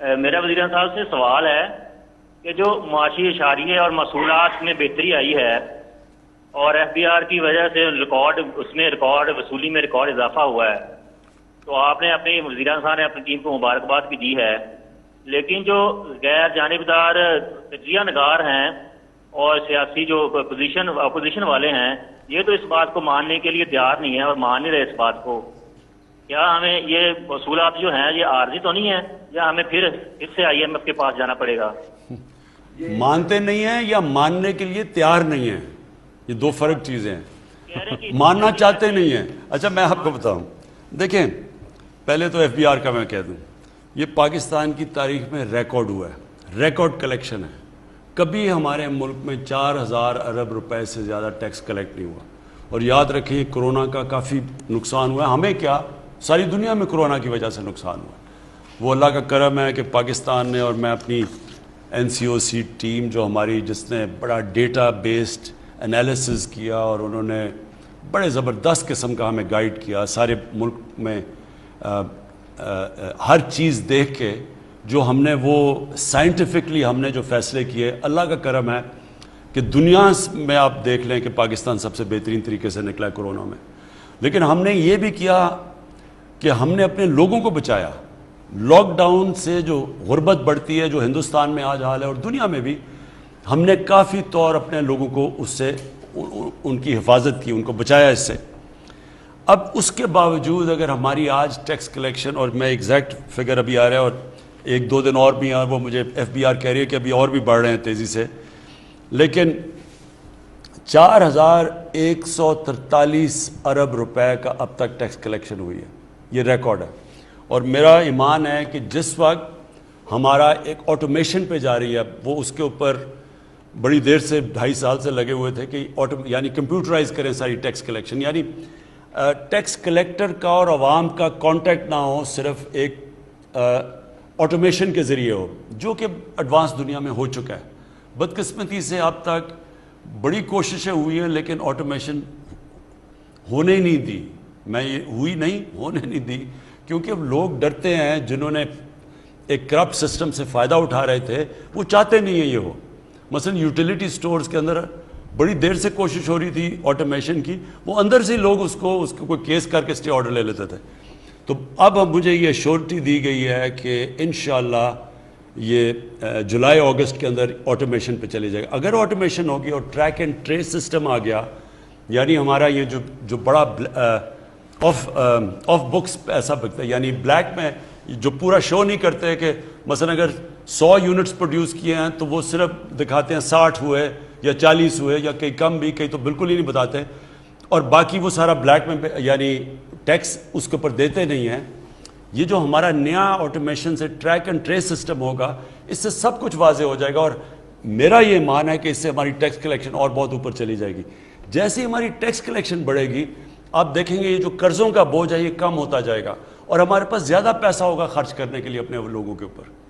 میرا وزیر اعظم صاحب سے سوال ہے کہ جو معاشی اشاریے اور محصولات میں بہتری آئی ہے اور ایف بی آر کی وجہ سے ریکارڈ وصولی میں ریکارڈ اضافہ ہوا ہے، تو آپ نے اپنی وزیر اعظم صاحب نے اپنی ٹیم کو مبارکباد بھی دی ہے، لیکن جو غیر جانبدار تجزیہ نگار ہیں اور سیاسی جو اپوزیشن والے ہیں، یہ تو اس بات کو ماننے کے لیے تیار نہیں ہے اور مان نہیں رہے اس بات کو۔ کیا ہمیں یہ اصولات جو ہیں یہ عارضی تو نہیں ہے یا ہمیں پھر سے آئی ایم ایف کے پاس جانا پڑے گا؟ مانتے نہیں ہیں یا ماننے کے لیے تیار نہیں ہیں، یہ دو فرق چیزیں ہیں۔ ماننا چاہتے نہیں ہیں۔ اچھا میں آپ کو بتاؤں، دیکھیں پہلے تو ایف بی آر کا میں کہہ دوں، یہ پاکستان کی تاریخ میں ریکارڈ ہوا ہے، ریکارڈ کلیکشن ہے۔ کبھی ہمارے ملک میں 4000 ارب روپے سے زیادہ ٹیکس کلیکٹ نہیں ہوا، اور یاد رکھیں کرونا کا کافی نقصان ہوا ہے۔ ہمیں کیا، ساری دنیا میں کرونا کی وجہ سے نقصان ہوا ہے۔ وہ اللہ کا کرم ہے کہ پاکستان نے، اور میں اپنی این سی او سی ٹیم جو ہماری، جس نے بڑا ڈیٹا بیسڈ انالیسز کیا اور انہوں نے بڑے زبردست قسم کا ہمیں گائیڈ کیا، سارے ملک میں ہر چیز دیکھ کے جو ہم نے وہ سائنٹیفکلی ہم نے جو فیصلے کیے، اللہ کا کرم ہے کہ دنیا میں آپ دیکھ لیں کہ پاکستان سب سے بہترین طریقے سے نکلا ہے کورونا میں۔ لیکن ہم نے یہ بھی کیا کہ ہم نے اپنے لوگوں کو بچایا۔ لاک ڈاؤن سے جو غربت بڑھتی ہے، جو ہندوستان میں آج حال ہے اور دنیا میں بھی، ہم نے کافی طور اپنے لوگوں کو اس سے ان کی حفاظت کی، ان کو بچایا اس سے۔ اب اس کے باوجود اگر ہماری آج ٹیکس کلیکشن، اور میں ایگزیکٹ فگر ابھی آ رہا ہے اور ایک دو دن اور بھی ہیں، وہ مجھے ایف بی آر کہہ رہی ہے کہ ابھی اور بھی بڑھ رہے ہیں تیزی سے، لیکن 4143 ارب روپے کا اب تک ٹیکس کلیکشن ہوئی ہے، یہ ریکارڈ ہے۔ اور میرا ایمان ہے کہ جس وقت ہمارا ایک آٹومیشن پہ جا رہی ہے، وہ اس کے اوپر بڑی دیر سے 2.5 سال سے لگے ہوئے تھے کہ یعنی کمپیوٹرائز کریں ساری ٹیکس کلیکشن، یعنی ٹیکس کلیکٹر کا اور عوام کا کانٹیکٹ نہ ہو، صرف ایک آٹومیشن کے ذریعے ہو، جو کہ ایڈوانس دنیا میں ہو چکا ہے۔ بدقسمتی سے اب تک بڑی کوششیں ہوئی ہیں لیکن آٹومیشن ہونے نہیں دی، میں یہ ہونے نہیں دی، کیونکہ اب لوگ ڈرتے ہیں، جنہوں نے ایک کرپٹ سسٹم سے فائدہ اٹھا رہے تھے، وہ چاہتے نہیں ہیں یہ ہو۔ مثلا یوٹیلیٹی سٹورز کے اندر بڑی دیر سے کوشش ہو رہی تھی آٹومیشن کی، وہ اندر سے لوگ اس کو کوئی کیس کر کے اسٹے آرڈر لے لیتے تھے۔ تو اب مجھے یہ ایشورٹی دی گئی ہے کہ انشاءاللہ یہ جولائی اگست کے اندر آٹومیشن پہ چلی جائے گا۔ اگر آٹومیشن ہوگی اور ٹریک اینڈ ٹریس سسٹم آ گیا، یعنی ہمارا یہ جو بڑا آف بکس ایسا بکتا ہے، یعنی بلیک میں جو پورا شو نہیں کرتے کہ مثلا اگر 100 یونٹس پروڈیوس کیے ہیں تو وہ صرف دکھاتے ہیں 60 ہوئے یا 40 ہوئے، یا کئی کم بھی، کئی تو بالکل ہی نہیں بتاتے، اور باقی وہ سارا بلیک میں یعنی ٹیکس اس کے اوپر دیتے نہیں ہیں۔ یہ جو ہمارا نیا آٹومیشن سے ٹریک اینڈ ٹریس سسٹم ہوگا، اس سے سب کچھ واضح ہو جائے گا، اور میرا یہ مان ہے کہ اس سے ہماری ٹیکس کلیکشن اور بہت اوپر چلی جائے گی۔ جیسے ہی ہماری ٹیکس کلیکشن بڑھے گی، آپ دیکھیں گے یہ جو قرضوں کا بوجھ ہے یہ کم ہوتا جائے گا، اور ہمارے پاس زیادہ پیسہ ہوگا خرچ کرنے کے لیے اپنے لوگوں کے اوپر۔